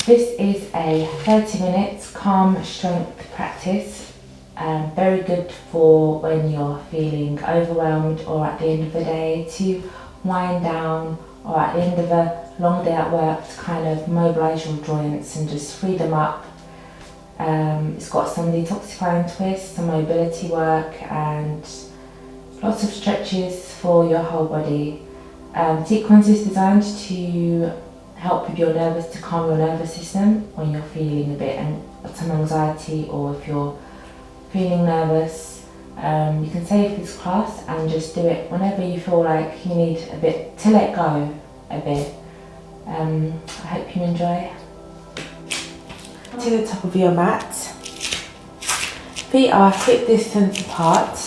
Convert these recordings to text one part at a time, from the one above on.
This is a 30 minutes calm strength practice. Very good for when you're feeling overwhelmed or at the end of the day to wind down, or at the end of a long day at work to kind of mobilise your joints and just free them up. It's got some detoxifying twists, some mobility work and lots of stretches for your whole body. The sequence is designed to help with to calm your nervous system when you're feeling a bit some anxiety, or if you're feeling nervous. You can save this class and just do it whenever you feel like you need a bit to let go a bit. I hope you enjoy. To the top of your mat. Feet are hip distance apart.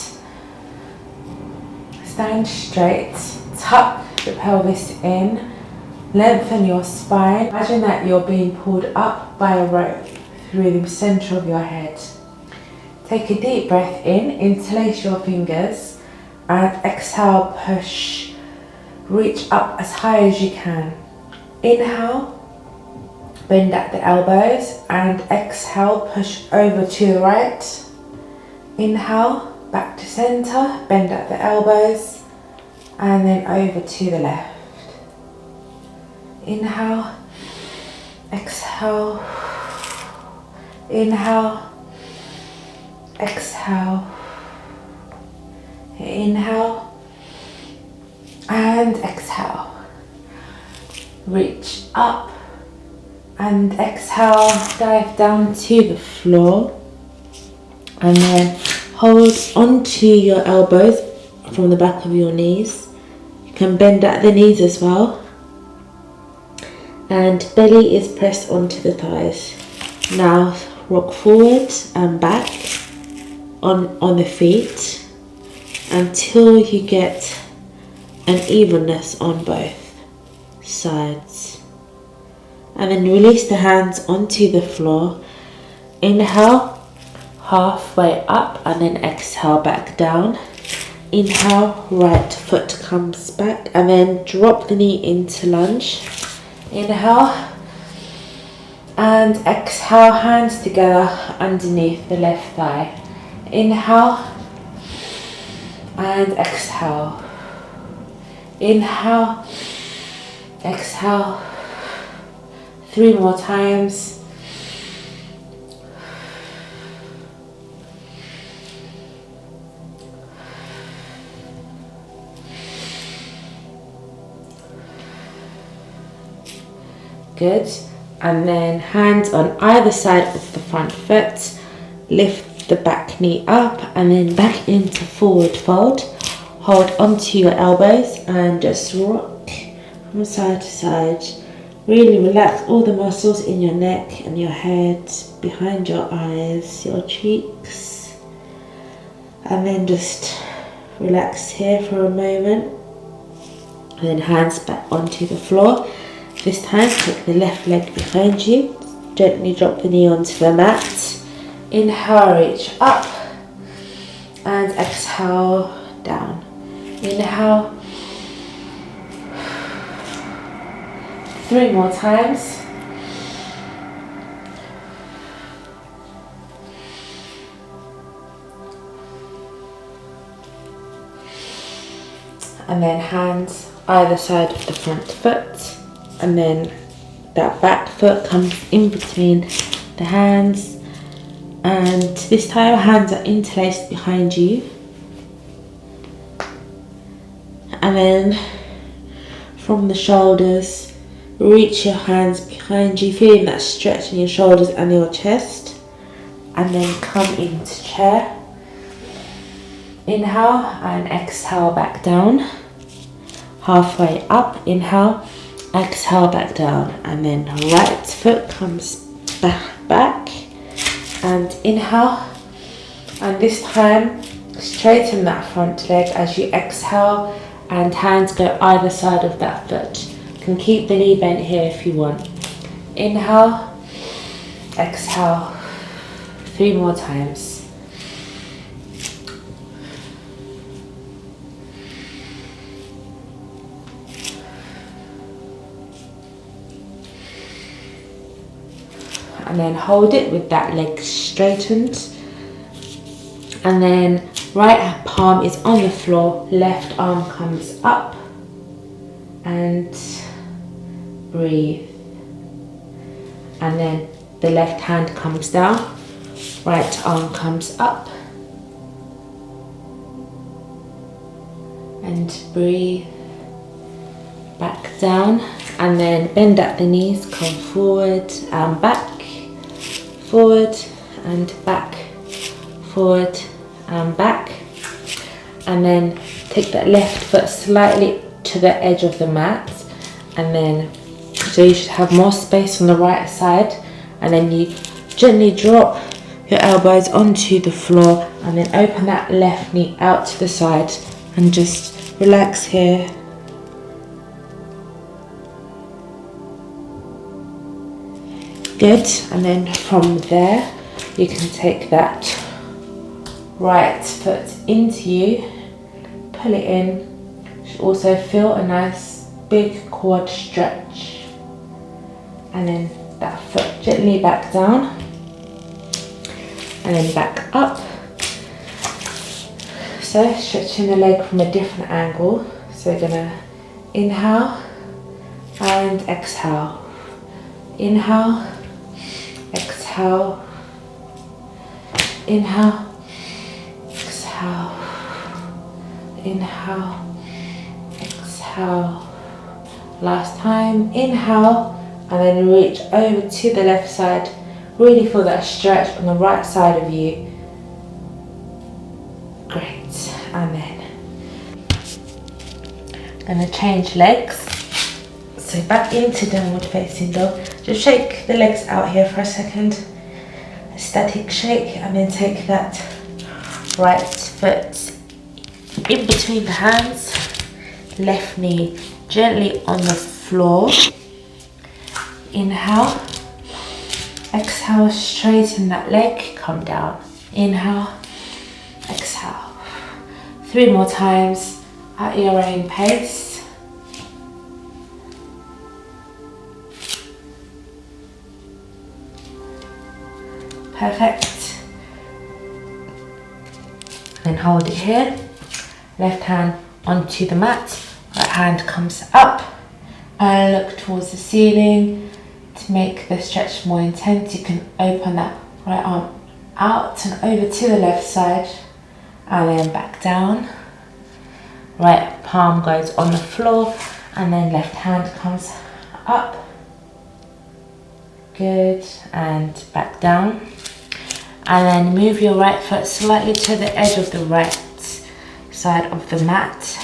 Stand straight. Tuck the pelvis in. Lengthen your spine. Imagine that you're being pulled up by a rope through the centre of your head. Take a deep breath in, interlace your fingers, and exhale, push, reach up as high as you can. Inhale, bend at the elbows, and exhale, push over to the right. Inhale, back to centre, bend at the elbows, and then over to the left. Inhale, exhale, inhale, exhale, inhale, and exhale. Reach up and exhale, dive down to the floor, and then hold onto your elbows from the back of your knees. You can bend at the knees as well. And belly is pressed onto the thighs. Now rock forward and back on the feet until you get an evenness on both sides. And then release the hands onto the floor. Inhale, halfway up, and then exhale back down. Inhale, right foot comes back, and then drop the knee into lunge. Inhale and exhale, hands together underneath the left thigh. Inhale and exhale. Inhale, exhale. 3 more times. Good. And then hands on either side of the front foot. Lift the back knee up and then back into forward fold. Hold onto your elbows and just rock from side to side. Really relax all the muscles in your neck and your head, behind your eyes, your cheeks. And then just relax here for a moment. And then hands back onto the floor. This time, take the left leg behind you. Gently drop the knee onto the mat. Inhale, reach up. And exhale, down. Inhale. 3 more times. And then hands either side of the front foot. And then that back foot comes in between the hands, and this time hands are interlaced behind you. And then from the shoulders, reach your hands behind you, feeling that stretch in your shoulders and your chest, and then come into chair. Inhale and exhale back down. Halfway up, inhale. Exhale back down, and then right foot comes back and inhale, and this time straighten that front leg as you exhale, and hands go either side of that foot. You can keep the knee bent here if you want. Inhale, exhale, 3 more times. and then hold it with that leg straightened. And then right palm is on the floor, left arm comes up, and breathe. And then the left hand comes down, right arm comes up, and breathe. Back down, and then bend at the knees, come forward and back, forward and back, forward and back. And then take that left foot slightly to the edge of the mat, and then so you should have more space on the right side, and then you gently drop your elbows onto the floor, and then open that left knee out to the side and just relax here. Good. And then from there you can take that right foot into you, pull it in. You should also feel a nice big quad stretch, and then that foot gently back down and then back up. So stretching the leg from a different angle. So we're gonna inhale and exhale, inhale, exhale, inhale, exhale, inhale, exhale. Last time, inhale, and then reach over to the left side. Really feel that stretch on the right side of you. Great. And then gonna change legs. So back into downward facing dog. Just shake the legs out here for a second. A static shake, and then take that right foot in between the hands. Left knee gently on the floor. Inhale. Exhale, straighten that leg, come down. Inhale, exhale. 3 more times at your own pace. Perfect. Then hold it here. Left hand onto the mat. Right hand comes up. And look towards the ceiling. To make the stretch more intense, you can open that right arm out and over to the left side, and then back down. Right palm goes on the floor, and then left hand comes up. Good, and back down. And then move your right foot slightly to the edge of the right side of the mat,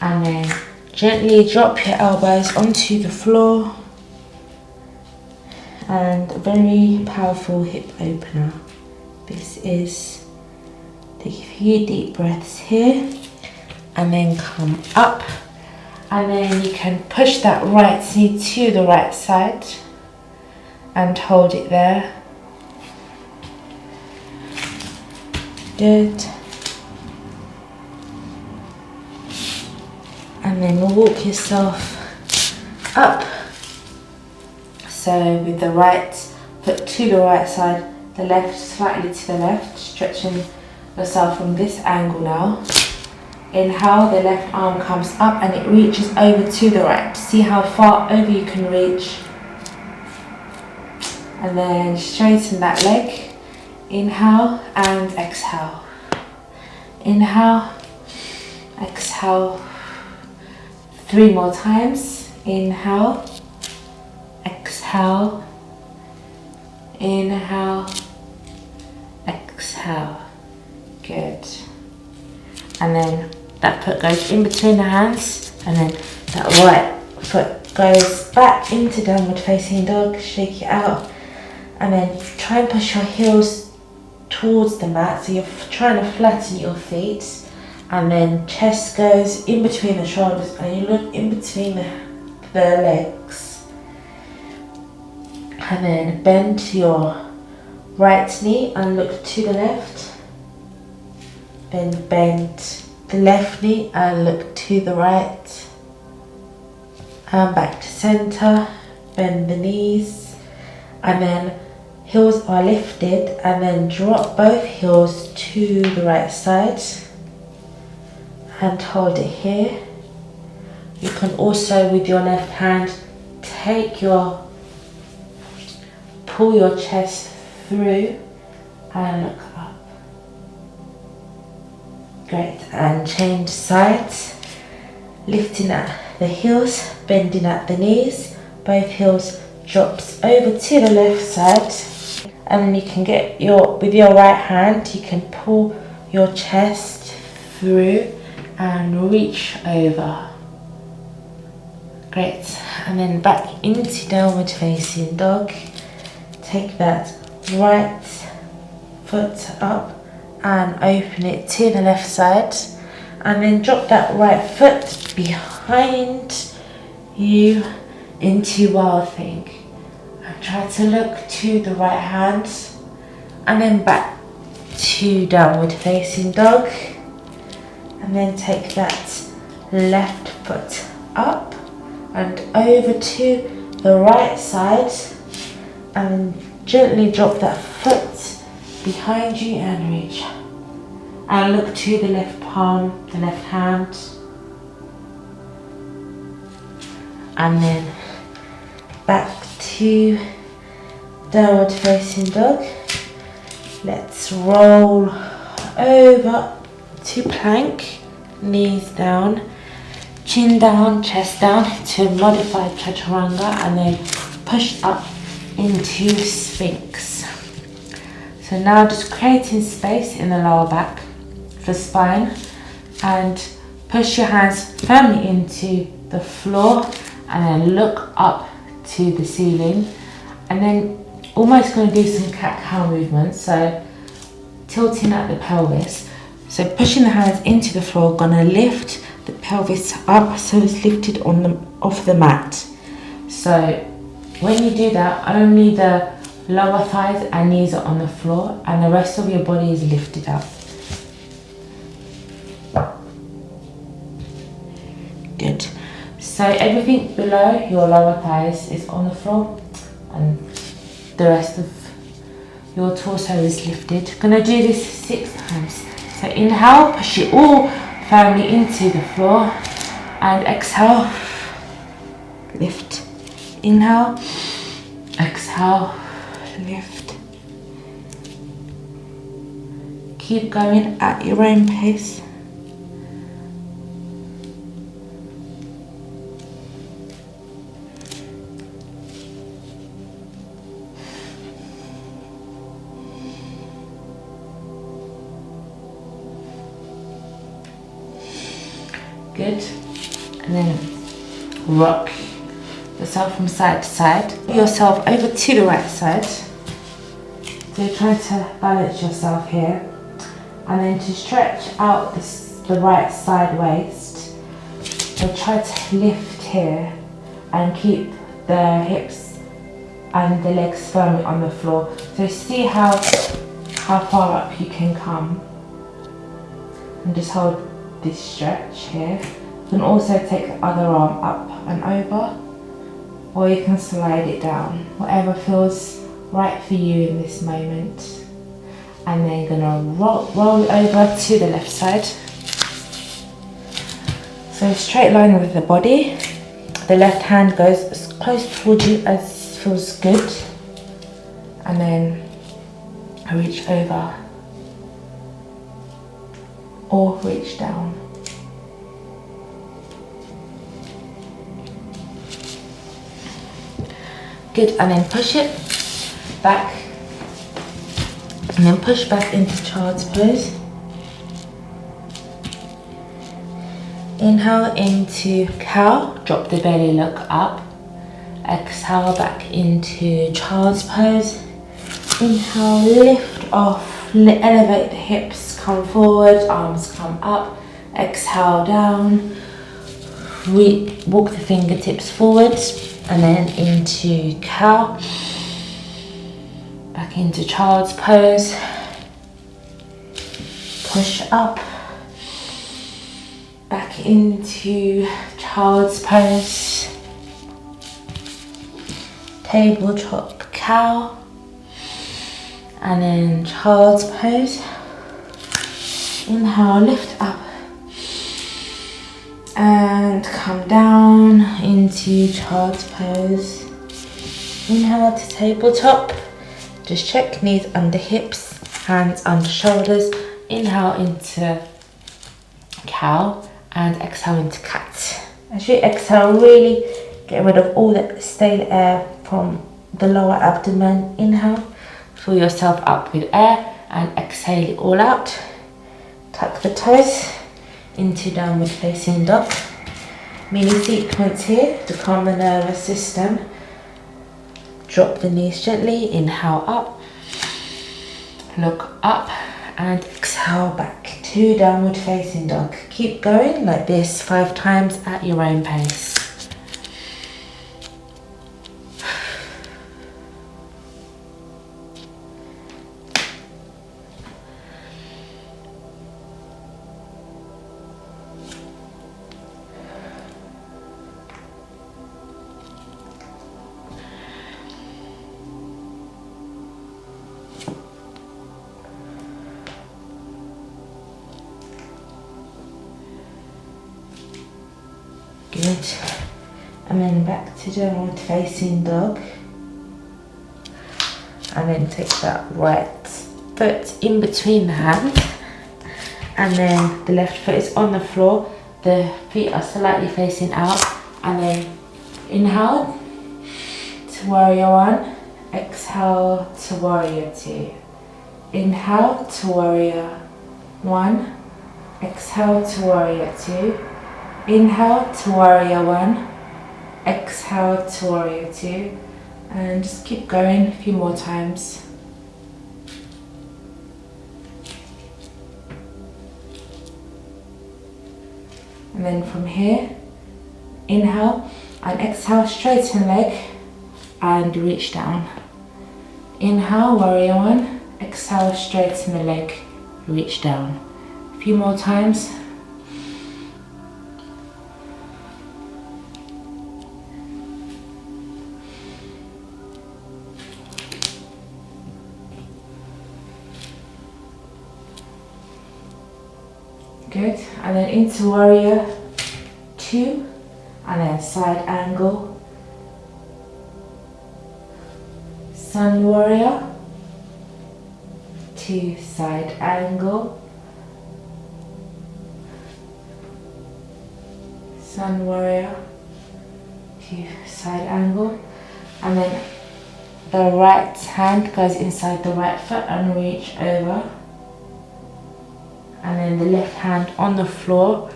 and then gently drop your elbows onto the floor. And a very powerful hip opener. This is, take a few deep breaths here, and then come up, and then you can push that right knee to the right side and hold it there. Good. And then walk yourself up. So with the right foot to the right side, the left slightly to the left, stretching yourself from this angle now. Inhale, the left arm comes up and it reaches over to the right. See how far over you can reach. And then straighten that leg. Inhale and exhale. Inhale, exhale. 3 more times. Inhale, exhale, inhale, exhale. Good. And then that foot goes in between the hands, and then that right foot goes back into downward facing dog. Shake it out, and then try and push your heels towards the mat, so you're trying to flatten your feet, and then chest goes in between the shoulders, and you look in between the legs. And then bend your right knee and look to the left. Then bend the left knee and look to the right. And back to center. Bend the knees and then heels are lifted, and then drop both heels to the right side and hold it here. You can also, with your left hand, pull your chest through and look up. Great, and change sides, lifting at the heels, bending at the knees, both heels drops over to the left side, and then you can get with your right hand, you can pull your chest through and reach over. Great, and then back into downward facing dog. Take that right foot up and open it to the left side, and then drop that right foot behind you into wild thing, and try to look to the right hand, and then back to downward facing dog, and then take that left foot up and over to the right side, and gently drop that foot behind you and reach, and look to the left palm, the left hand, and then back to downward facing dog. Let's roll over to plank, knees down, chin down, chest down to modified chaturanga, and then push up into Sphinx. So now just creating space in the lower back for spine, and push your hands firmly into the floor, and then look up to the ceiling, and then almost going to do some cat-cow movements, so tilting at the pelvis. So pushing the hands into the floor, going to lift the pelvis up so it's lifted off the mat. So when you do that, only the lower thighs and knees are on the floor, and the rest of your body is lifted up. Good. So everything below your lower thighs is on the floor, and the rest of your torso is lifted. Gonna do this 6 times. So inhale, push it all firmly into the floor, and exhale, lift. Inhale, exhale, lift. Keep going at your own pace. Good. And then rock yourself from side to side. Put yourself over to the right side. So you're trying to balance yourself here. And then to stretch out the right side waist. So try to lift here and keep the hips and the legs firmly on the floor. So see how far up you can come. And just hold this stretch here. You can also take the other arm up and over, or you can slide it down, whatever feels right for you in this moment. And then gonna roll over to the left side. So straight line with the body. The left hand goes as close towards you as feels good, and then I reach over or reach down. Good, and then push it back, and then push back into child's pose. Inhale into cow, drop the belly, look up. Exhale back into child's pose. Inhale, lift off, elevate the hips, come forward, arms come up. Exhale down, walk the fingertips forward, and then into cow. Back into child's pose. Push up. Back into child's pose. Tabletop cow, and then child's pose. Inhale, lift up and come down into child's pose. Inhale to tabletop. Just check knees under hips, hands under shoulders. Inhale into cow and exhale into cat. As you exhale, really get rid of all the stale air from the lower abdomen. Inhale, fill yourself up with air and exhale it all out. Tuck the toes into downward facing dog. Mini sequence here to calm the nervous system. Drop the knees gently, inhale up, look up and exhale back to downward facing dog. Keep going like this 5 times at your own pace. Good. And then back to downward facing dog. And then take that right foot in between the hands. And then the left foot is on the floor. The feet are slightly facing out. And then inhale to warrior 1. Exhale to warrior 2. Inhale to warrior 1. Exhale to warrior 2. Inhale to warrior 1, exhale to warrior 2, and just keep going a few more times. And then from here, inhale and exhale, straighten leg and reach down. Inhale, warrior 1, exhale, straighten the leg, reach down. A few more times. Good, and then into warrior 2, and then side angle, sun warrior, 2 side angle, sun warrior, 2 side angle, and then the right hand goes inside the right foot and reach over. And then the left hand on the floor,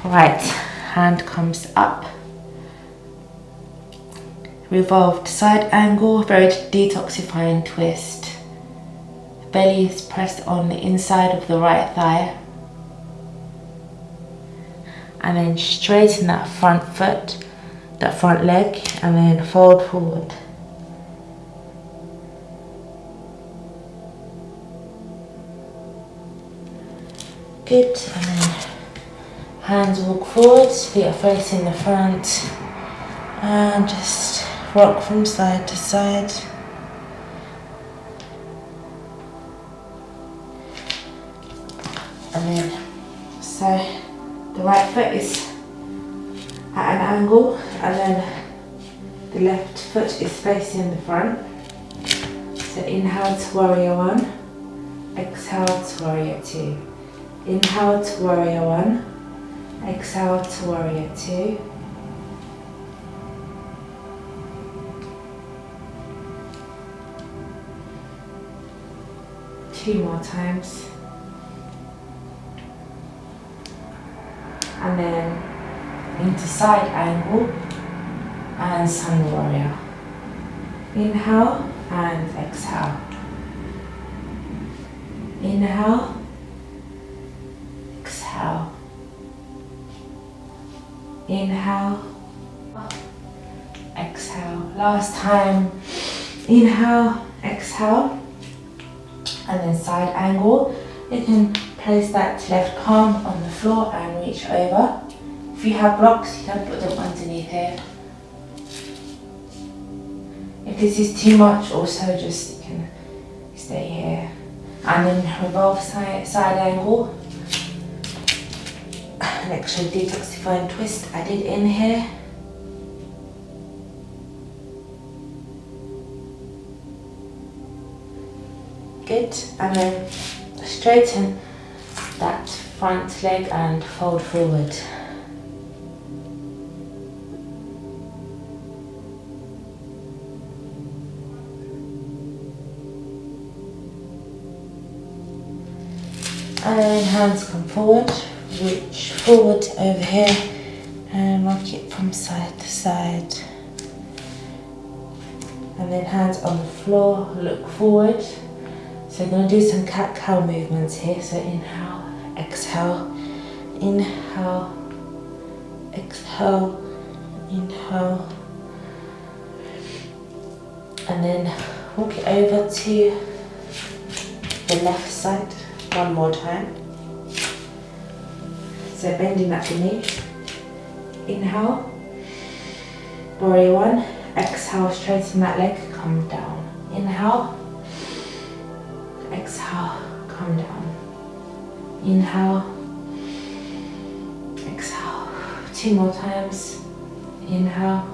right hand comes up. Revolved side angle, very detoxifying twist. Belly is pressed on the inside of the right thigh. And then straighten that front foot, that front leg, and then fold forward. Good, and then hands walk forwards, feet are facing the front, and just rock from side to side. And then, so the right foot is at an angle, and then the left foot is facing the front. So inhale to warrior 1, exhale to warrior 2. Inhale to warrior 1, exhale to warrior 2. Two more times. And then into side angle and sun warrior. Inhale and exhale. Inhale. Exhale. Inhale. Exhale. Last time. Inhale, exhale. And then side angle. You can place that left palm on the floor and reach over. If you have blocks, you can put them underneath here. If this is too much, also just you can stay here. And then revolve side angle. And actually detoxify and twist. I did in here. Good. And then straighten that front leg and fold forward. And then hands come forward, reach forward over here and rock it from side to side. And then hands on the floor, look forward. So we're going to do some cat-cow movements here. So inhale, exhale, inhale, exhale, inhale. And then walk it over to the left side one more time. So bending at the knee. Inhale, warrior one. Exhale, straighten that leg, come down. Inhale. Exhale, come down. Inhale, exhale. 2 more times. Inhale,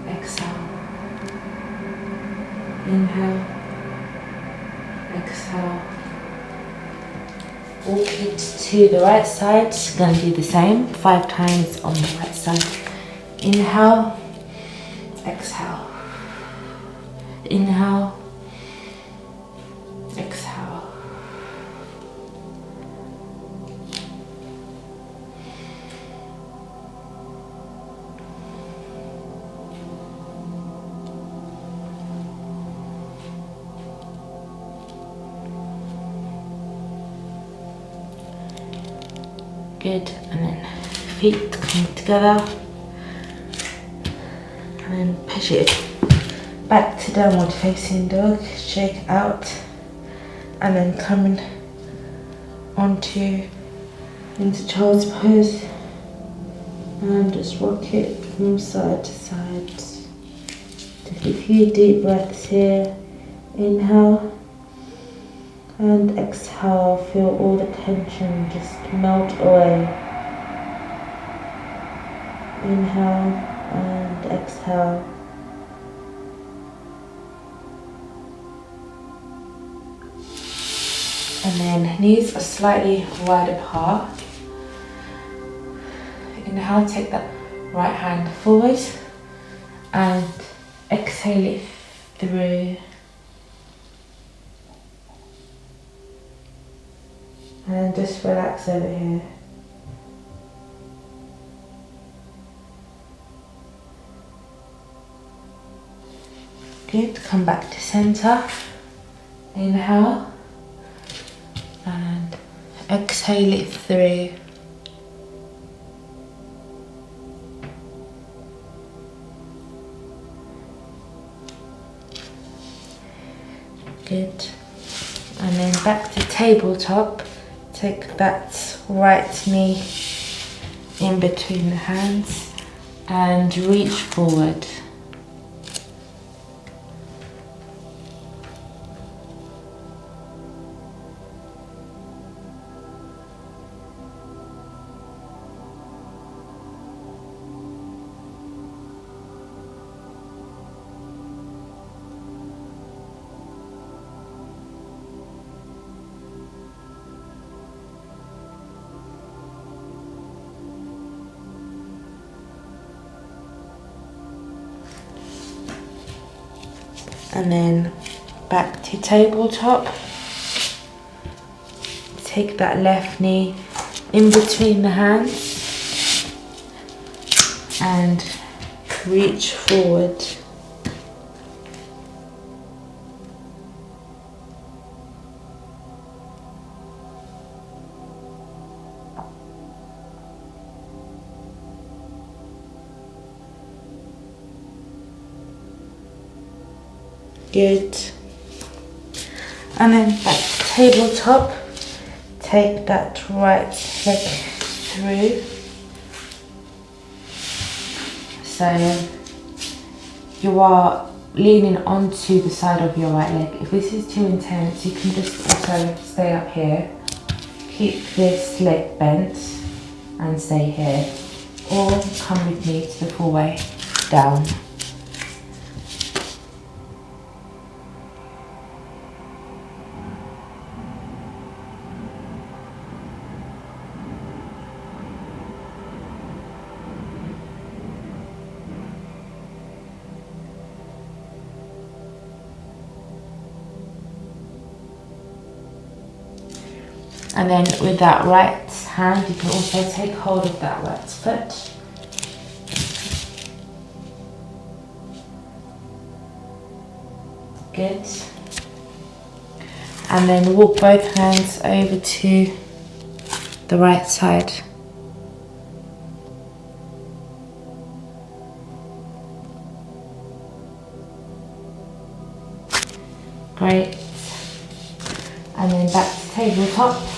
exhale. Inhale, exhale. Walk it to the right side. Gonna do the same 5 times on the right side. Inhale, exhale. Inhale, exhale. Good, and then feet come together and then push it back to downward facing dog, shake out and then coming into child's pose and just rock it from side to side. Take a few deep breaths here. Inhale and exhale, feel all the tension just melt away. Inhale and exhale. And then knees are slightly wide apart. Inhale, take that right hand forward and exhale it through. And just relax over here. Good, come back to center. Inhale and exhale it through. Good. And then back to tabletop. Take that right knee in between the hands and reach forward. And then back to tabletop. Take that left knee in between the hands and reach forward. Good. And then back to tabletop. Take that right leg through. So you are leaning onto the side of your right leg. If this is too intense, you can just also stay up here. Keep this leg bent and stay here. Or come with me to the full way down. And then with that right hand, you can also take hold of that right foot. Good. And then walk both hands over to the right side. Great. And then back to tabletop.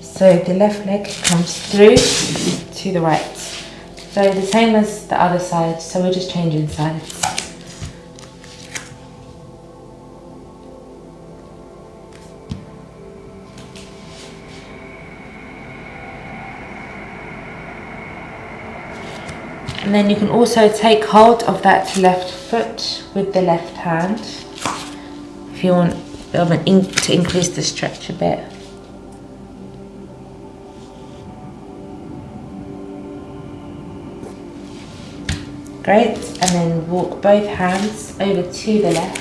So the left leg comes through to the right. So the same as the other side, so we're just changing sides. And then you can also take hold of that left foot with the left hand if you want to increase the stretch a bit. Great, and then walk both hands over to the left.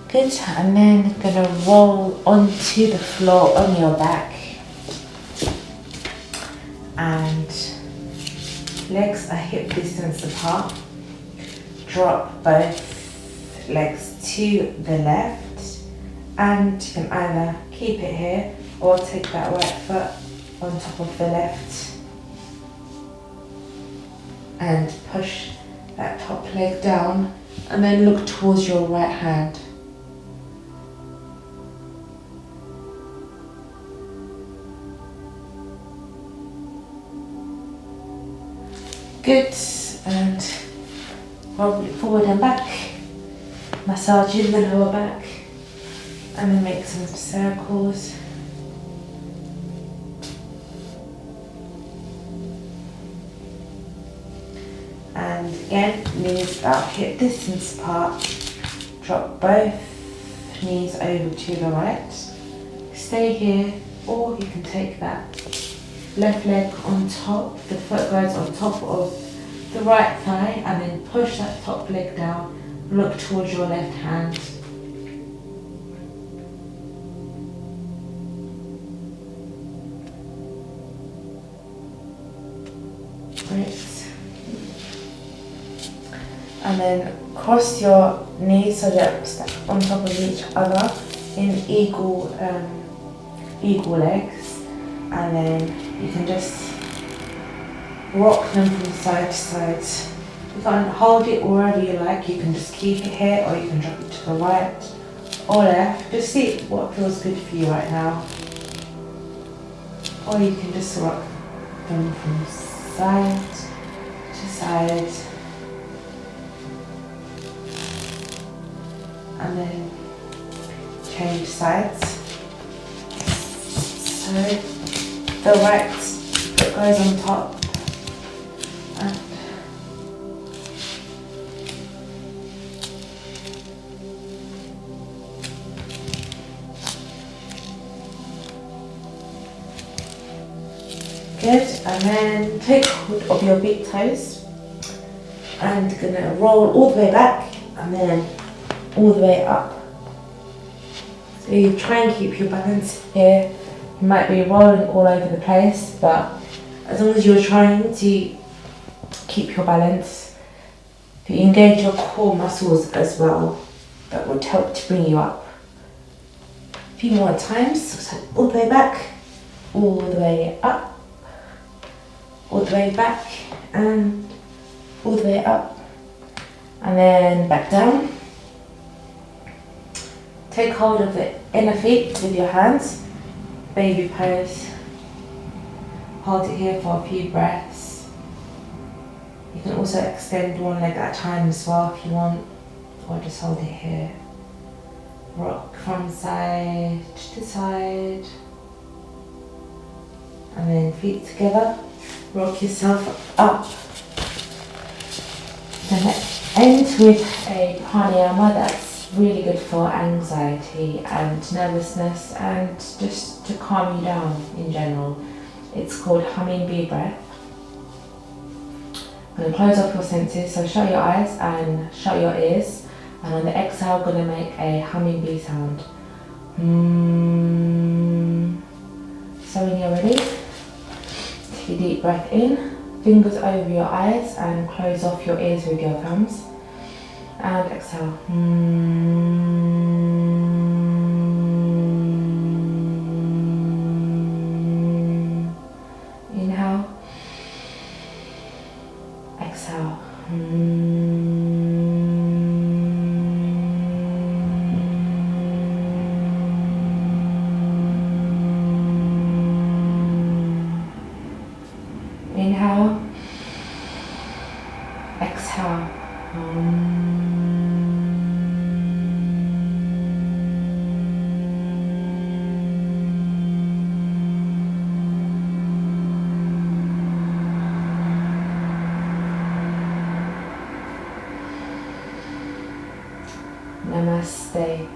Good, and then gonna roll onto the floor on your back. And legs are hip distance apart. Drop both legs to the left. And you can either keep it here or take that right foot on top of the left and push that top leg down and then look towards your right hand. Good, and roll it forward and back, massaging the lower back. And then make some circles. And again, knees about hip distance apart. Drop both knees over to the right. Stay here, or you can take that left leg on top. The foot goes on top of the right thigh, and then push that top leg down. Look towards your left hand. Great. And then cross your knees so they're stacked on top of each other in equal legs, and then you can just rock them from side to side. You can hold it wherever you like. You can just keep it here, or you can drop it to the right or left. Just see what feels good for you right now, or you can just rock them from side to side, and then change sides. So the right foot goes on top, and good, and then take hold of your big toes and gonna roll all the way back and then all the way up. So you try and keep your balance here. You might be rolling all over the place, but as long as you're trying to keep your balance, if you engage your core muscles as well, that would help to bring you up. A few more times, so all the way back, all the way up, all the way back, and all the way up, and then back down. Take hold of the inner feet with your hands, baby pose. Hold it here for a few breaths. You can also extend one leg at a time as well if you want, or just hold it here. Rock from side to side. And then feet together, rock yourself up. Then end with a pranayama that's really good for anxiety and nervousness and just to calm you down in general. It's called humming bee breath. I'm going to close off your senses, so shut your eyes and shut your ears. And on the exhale, I'm going to make a humming bee sound. So when you're ready, take a deep breath in, fingers over your eyes and close off your ears with your thumbs. And exhale. Inhale. Exhale. Inhale. Exhale. Namaste.